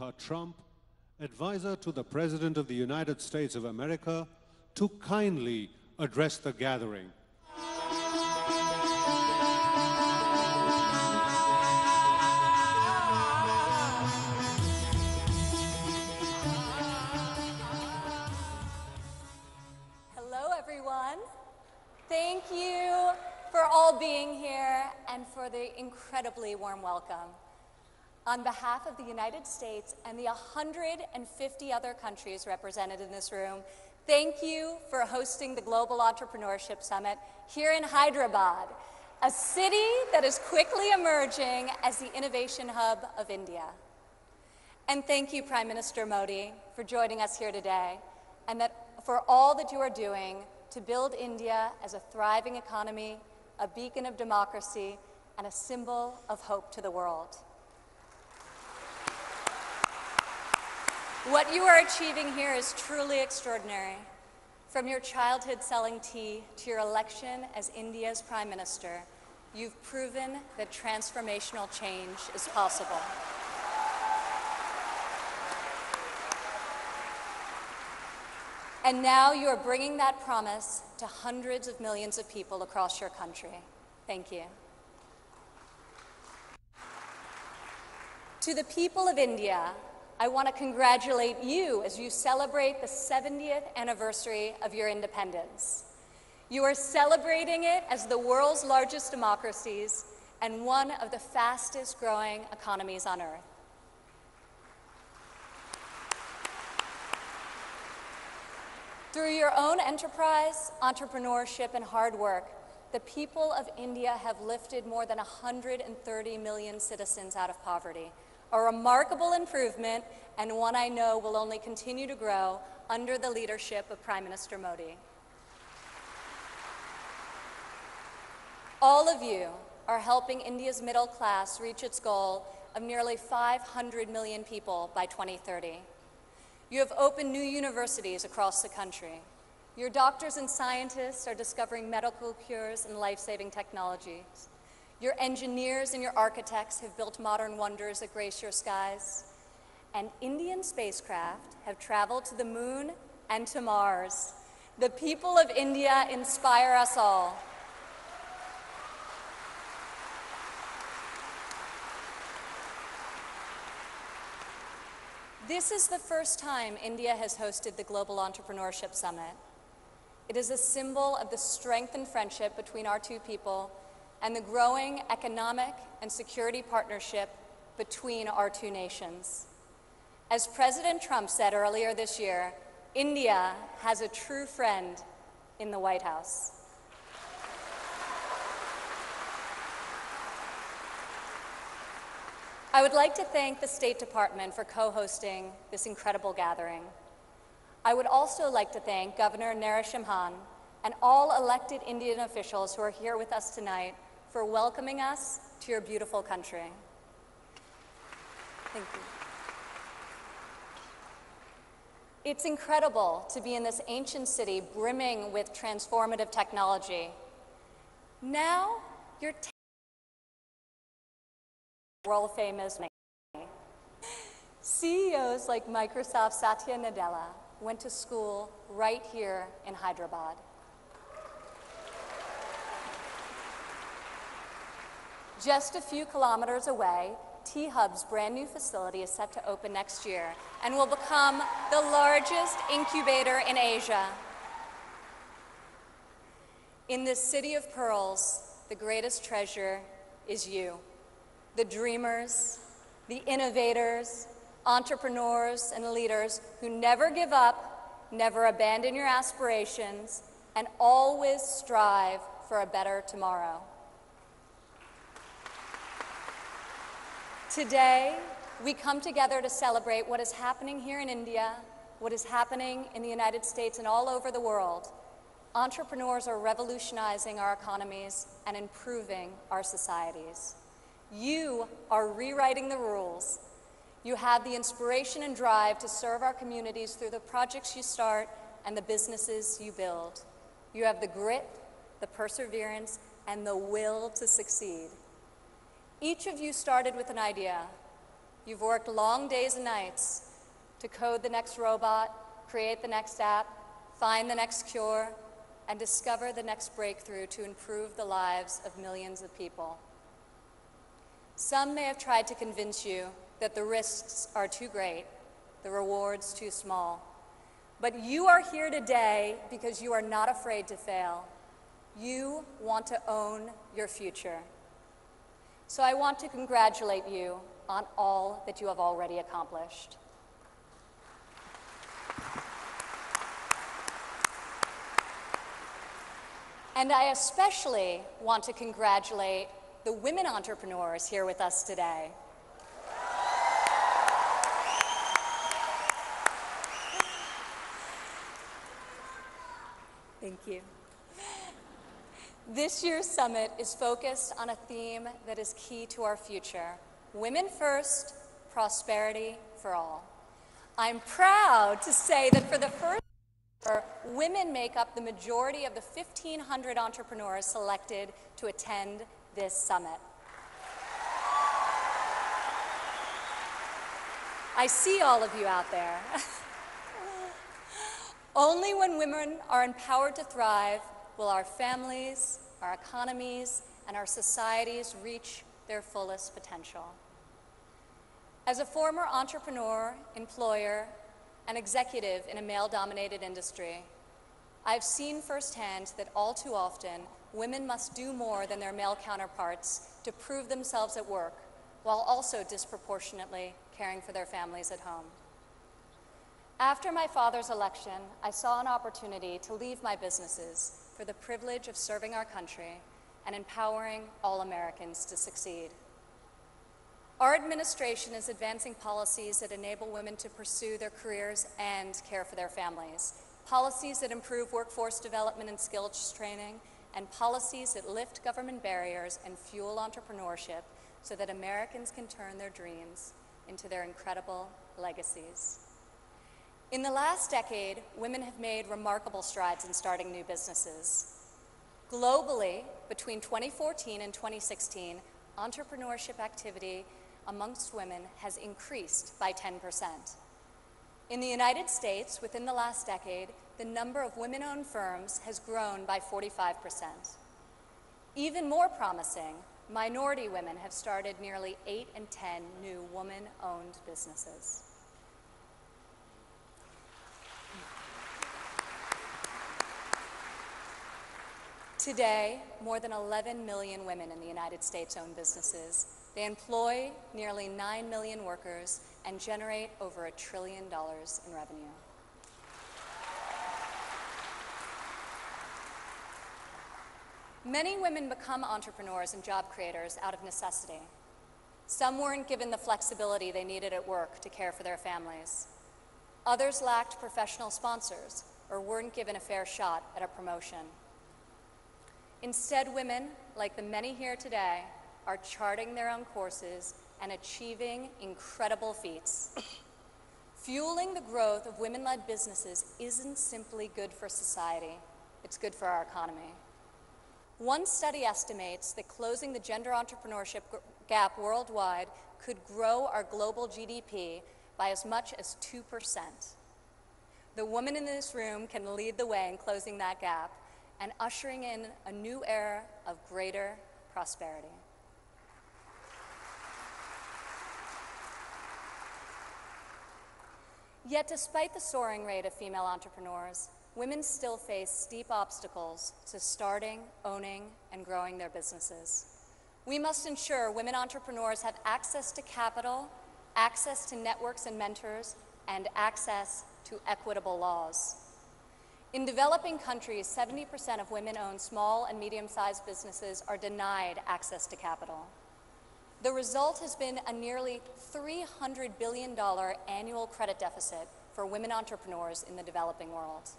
Ivanka Trump, advisor to the President of the United States of America, to kindly address the gathering. Hello, everyone. Thank you for all being here and for the incredibly warm welcome. On behalf of the United States and the 150 other countries represented in this room, thank you for hosting the Global Entrepreneurship Summit here in Hyderabad, a city that is quickly emerging as the innovation hub of India. And thank you, Prime Minister Modi, for joining us here today, and for all that you are doing to build India as a thriving economy, a beacon of democracy, and a symbol of hope to the world. What you are achieving here is truly extraordinary. From your childhood selling tea to your election as India's Prime Minister, you've proven that transformational change is possible. And now you are bringing that promise to hundreds of millions of people across your country. Thank you. To the people of India, I want to congratulate you as you celebrate the 70th anniversary of your independence. You are celebrating it as the world's largest democracies and one of the fastest growing economies on earth. Through your own enterprise, entrepreneurship, and hard work, the people of India have lifted more than 130 million citizens out of poverty, a remarkable improvement and one I know will only continue to grow under the leadership of Prime Minister Modi. All of you are helping India's middle class reach its goal of nearly 500 million people by 2030. You have opened new universities across the country. Your doctors and scientists are discovering medical cures and life-saving technologies. Your engineers and your architects have built modern wonders that grace your skies. And Indian spacecraft have traveled to the moon and to Mars. The people of India inspire us all. This is the first time India has hosted the Global Entrepreneurship Summit. It is a symbol of the strength and friendship between our two people and the growing economic and security partnership between our two nations. As President Trump said earlier this year, India has a true friend in the White House. I would like to thank the State Department for co-hosting this incredible gathering. I would also like to thank Governor Narendra and all elected Indian officials who are here with us tonight for welcoming us to your beautiful country. Thank you. It's incredible to be in this ancient city brimming with transformative technology. Now, you're world-famous. CEOs like Microsoft's Satya Nadella went to school right here in Hyderabad. Just a few kilometers away, T-Hub's brand new facility is set to open next year and will become the largest incubator in Asia. In this city of pearls, the greatest treasure is you. The dreamers, the innovators, entrepreneurs, and leaders who never give up, never abandon your aspirations, and always strive for a better tomorrow. Today, we come together to celebrate what is happening here in India, what is happening in the United States and all over the world. Entrepreneurs are revolutionizing our economies and improving our societies. You are rewriting the rules. You have the inspiration and drive to serve our communities through the projects you start and the businesses you build. You have the grit, the perseverance, and the will to succeed. Each of you started with an idea. You've worked long days and nights to code the next robot, create the next app, find the next cure, and discover the next breakthrough to improve the lives of millions of people. Some may have tried to convince you that the risks are too great, the rewards too small. But you are here today because you are not afraid to fail. You want to own your future. So I want to congratulate you on all that you have already accomplished. And I especially want to congratulate the women entrepreneurs here with us today. Thank you. This year's summit is focused on a theme that is key to our future: women first, prosperity for all. I'm proud to say that for the first year, women make up the majority of the 1,500 entrepreneurs selected to attend this summit. I see all of you out there. Only when women are empowered to thrive will our families, our economies, and our societies reach their fullest potential. As a former entrepreneur, employer, and executive in a male-dominated industry, I've seen firsthand that all too often, women must do more than their male counterparts to prove themselves at work, while also disproportionately caring for their families at home. After my father's election, I saw an opportunity to leave my businesses for the privilege of serving our country and empowering all Americans to succeed. Our administration is advancing policies that enable women to pursue their careers and care for their families, policies that improve workforce development and skills training, and policies that lift government barriers and fuel entrepreneurship so that Americans can turn their dreams into their incredible legacies. In the last decade, women have made remarkable strides in starting new businesses. Globally, between 2014 and 2016, entrepreneurship activity amongst women has increased by 10%. In the United States, within the last decade, the number of women-owned firms has grown by 45%. Even more promising, minority women have started nearly 8 in 10 new woman-owned businesses. Today, more than 11 million women in the United States own businesses. They employ nearly 9 million workers and generate over $1 trillion in revenue. Many women become entrepreneurs and job creators out of necessity. Some weren't given the flexibility they needed at work to care for their families. Others lacked professional sponsors or weren't given a fair shot at a promotion. Instead, women, like the many here today, are charting their own courses and achieving incredible feats. Fueling the growth of women-led businesses isn't simply good for society, it's good for our economy. One study estimates that closing the gender entrepreneurship gap worldwide could grow our global GDP by as much as 2%. The women in this room can lead the way in closing that gap and ushering in a new era of greater prosperity. Yet despite the soaring rate of female entrepreneurs, women still face steep obstacles to starting, owning, and growing their businesses. We must ensure women entrepreneurs have access to capital, access to networks and mentors, and access to equitable laws. In developing countries, 70% of women-owned small and medium-sized businesses are denied access to capital. The result has been a nearly $300 billion annual credit deficit for women entrepreneurs in the developing world.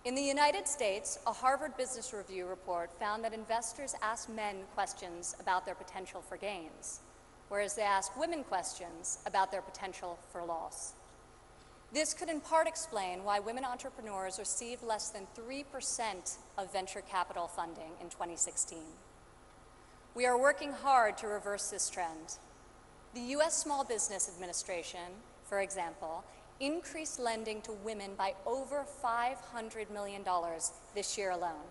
In the United States, a Harvard Business Review report found that investors ask men questions about their potential for gains, whereas they ask women questions about their potential for loss. This could in part explain why women entrepreneurs received less than 3% of venture capital funding in 2016. We are working hard to reverse this trend. The U.S. Small Business Administration, for example, increased lending to women by over $500 million this year alone.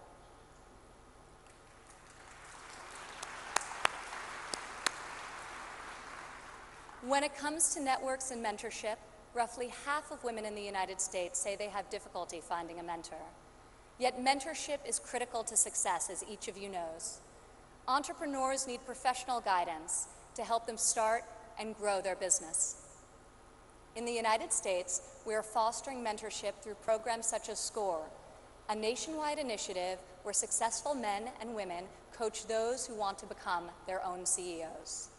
When it comes to networks and mentorship, roughly half of women in the United States say they have difficulty finding a mentor. Yet mentorship is critical to success, as each of you knows. Entrepreneurs need professional guidance to help them start and grow their business. In the United States, we are fostering mentorship through programs such as SCORE, a nationwide initiative where successful men and women coach those who want to become their own CEOs.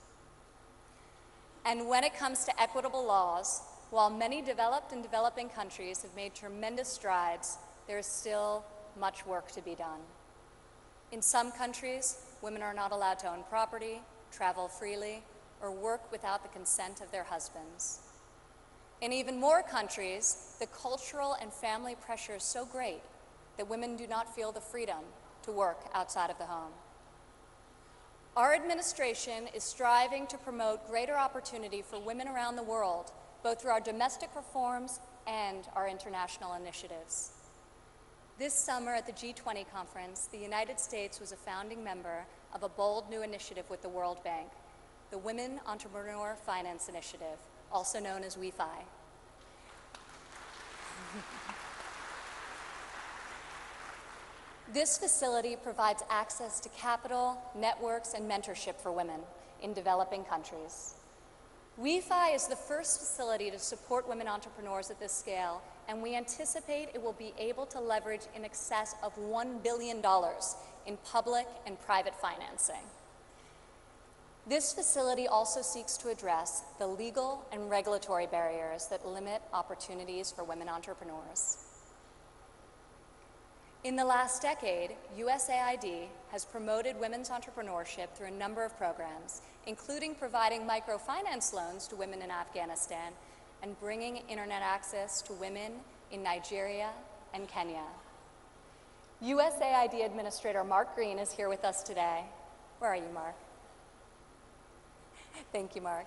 And when it comes to equitable laws, while many developed and developing countries have made tremendous strides, there is still much work to be done. In some countries, women are not allowed to own property, travel freely, or work without the consent of their husbands. In even more countries, the cultural and family pressure is so great that women do not feel the freedom to work outside of the home. Our administration is striving to promote greater opportunity for women around the world, both through our domestic reforms and our international initiatives. This summer at the G20 conference, the United States was a founding member of a bold new initiative with the World Bank, the Women Entrepreneur Finance Initiative, also known as WEFI. This facility provides access to capital, networks, and mentorship for women in developing countries. WEFI is the first facility to support women entrepreneurs at this scale, and we anticipate it will be able to leverage in excess of $1 billion in public and private financing. This facility also seeks to address the legal and regulatory barriers that limit opportunities for women entrepreneurs. In the last decade, USAID has promoted women's entrepreneurship through a number of programs, including providing microfinance loans to women in Afghanistan and bringing internet access to women in Nigeria and Kenya. USAID Administrator Mark Green is here with us today. Where are you, Mark? Thank you, Mark.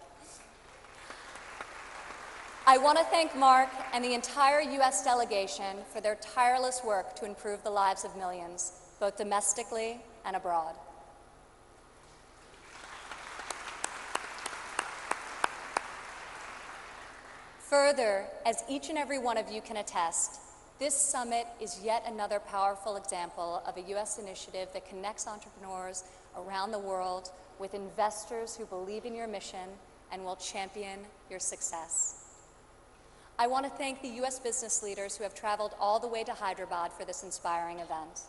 I want to thank Mark and the entire U.S. delegation for their tireless work to improve the lives of millions, both domestically and abroad. Further, as each and every one of you can attest, this summit is yet another powerful example of a U.S. initiative that connects entrepreneurs around the world with investors who believe in your mission and will champion your success. I want to thank the U.S. business leaders who have traveled all the way to Hyderabad for this inspiring event.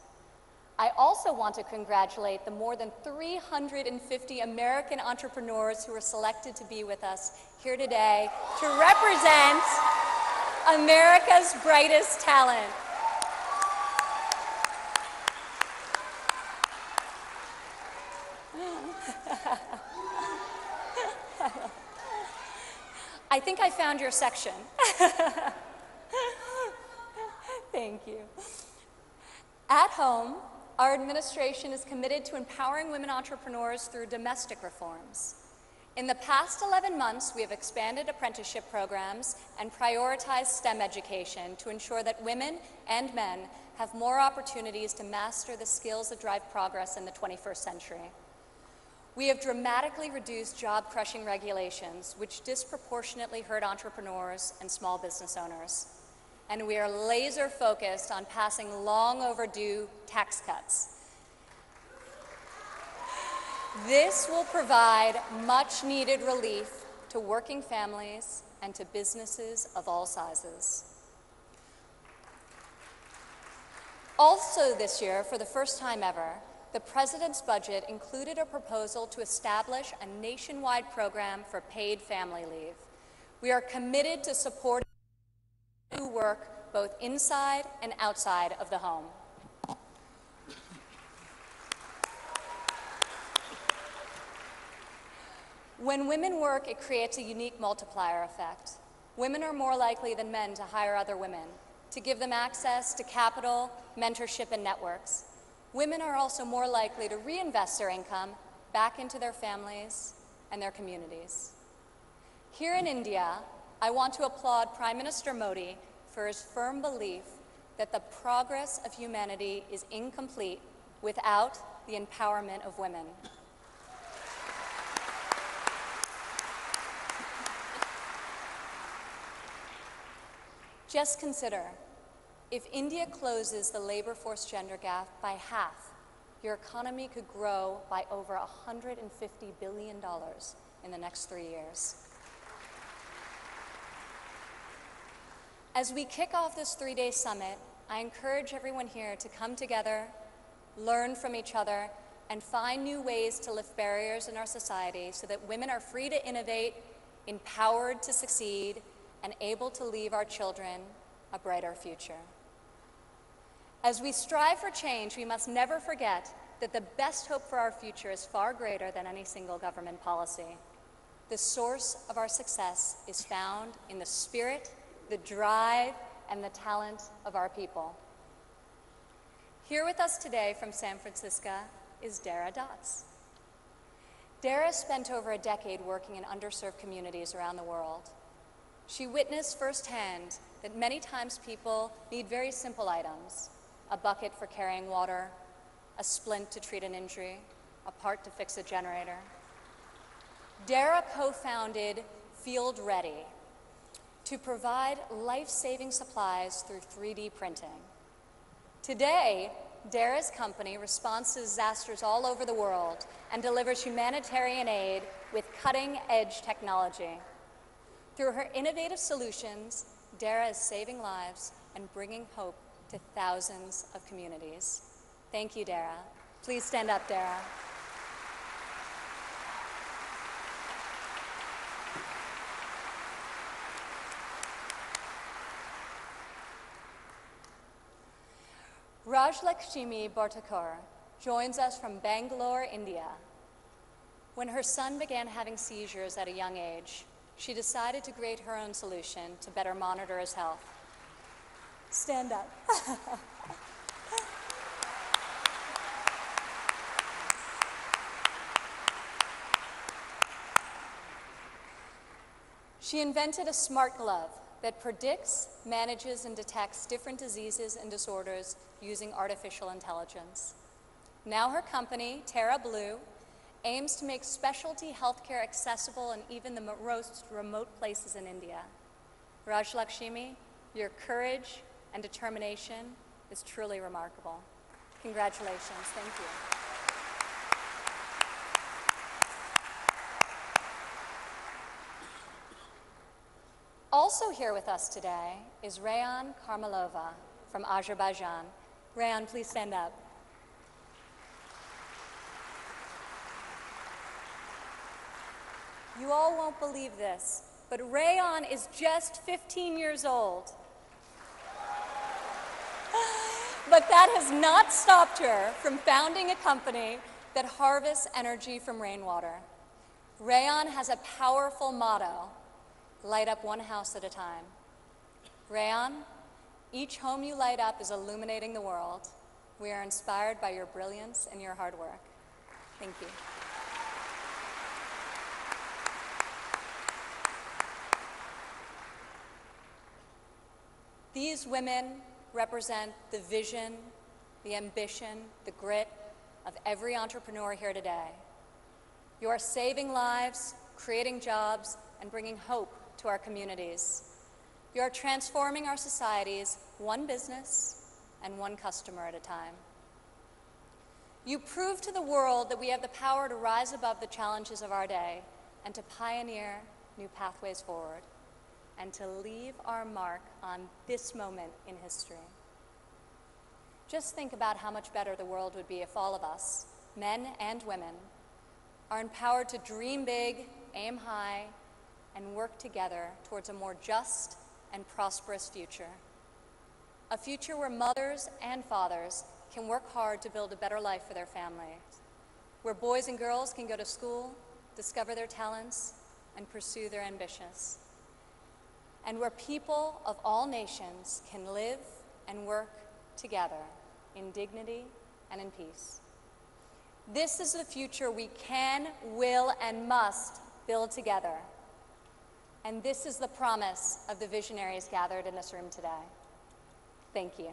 I also want to congratulate the more than 350 American entrepreneurs who were selected to be with us here today to represent America's brightest talent. I think I found your section. Thank you. At home, our administration is committed to empowering women entrepreneurs through domestic reforms. In the past 11 months, we have expanded apprenticeship programs and prioritized STEM education to ensure that women and men have more opportunities to master the skills that drive progress in the 21st century. We have dramatically reduced job-crushing regulations, which disproportionately hurt entrepreneurs and small business owners. And we are laser-focused on passing long-overdue tax cuts. This will provide much-needed relief to working families and to businesses of all sizes. Also this year, for the first time ever, the President's budget included a proposal to establish a nationwide program for paid family leave. We are committed to supporting who work both inside and outside of the home. When women work, it creates a unique multiplier effect. Women are more likely than men to hire other women, to give them access to capital, mentorship, and networks. Women are also more likely to reinvest their income back into their families and their communities. Here in India, I want to applaud Prime Minister Modi for his firm belief that the progress of humanity is incomplete without the empowerment of women. Just consider, if India closes the labor force gender gap by half, your economy could grow by over $150 billion in the next 3 years. As we kick off this 3-day summit, I encourage everyone here to come together, learn from each other, and find new ways to lift barriers in our society so that women are free to innovate, empowered to succeed, and able to leave our children a brighter future. As we strive for change, we must never forget that the best hope for our future is far greater than any single government policy. The source of our success is found in the spirit, the drive, and the talent of our people. Here with us today from San Francisco is Dara Dotz. Dara spent over a decade working in underserved communities around the world. She witnessed firsthand that many times people need very simple items: a bucket for carrying water, a splint to treat an injury, a part to fix a generator. Dara co-founded Field Ready to provide life-saving supplies through 3D printing. Today, Dara's company responds to disasters all over the world and delivers humanitarian aid with cutting-edge technology. Through her innovative solutions, Dara is saving lives and bringing hope to thousands of communities. Thank you, Dara. Please stand up, Dara. Rajlakshmi Bhartakar joins us from Bangalore, India. When her son began having seizures at a young age, she decided to create her own solution to better monitor his health. Stand up. She invented a smart glove that predicts, manages, and detects different diseases and disorders using artificial intelligence. Now her company, Terra Blue, aims to make specialty healthcare accessible in even the most remote places in India. Rajlakshmi, your courage and determination is truly remarkable. Congratulations. Thank you. Also here with us today is Rayan Karmalova from Azerbaijan. Rayan, please stand up. You all won't believe this, but Rayan is just 15 years old. But that has not stopped her from founding a company that harvests energy from rainwater. Rayan has a powerful motto: light up one house at a time. Rayan, each home you light up is illuminating the world. We are inspired by your brilliance and your hard work. Thank you. These women represent the vision, the ambition, the grit of every entrepreneur here today. You are saving lives, creating jobs, and bringing hope to our communities. You are transforming our societies one business and one customer at a time. You prove to the world that we have the power to rise above the challenges of our day and to pioneer new pathways forward, and to leave our mark on this moment in history. Just think about how much better the world would be if all of us, men and women, are empowered to dream big, aim high, and work together towards a more just and prosperous future. A future where mothers and fathers can work hard to build a better life for their families, where boys and girls can go to school, discover their talents, and pursue their ambitions, and where people of all nations can live and work together in dignity and in peace. This is the future we can, will, and must build together. And this is the promise of the visionaries gathered in this room today. Thank you.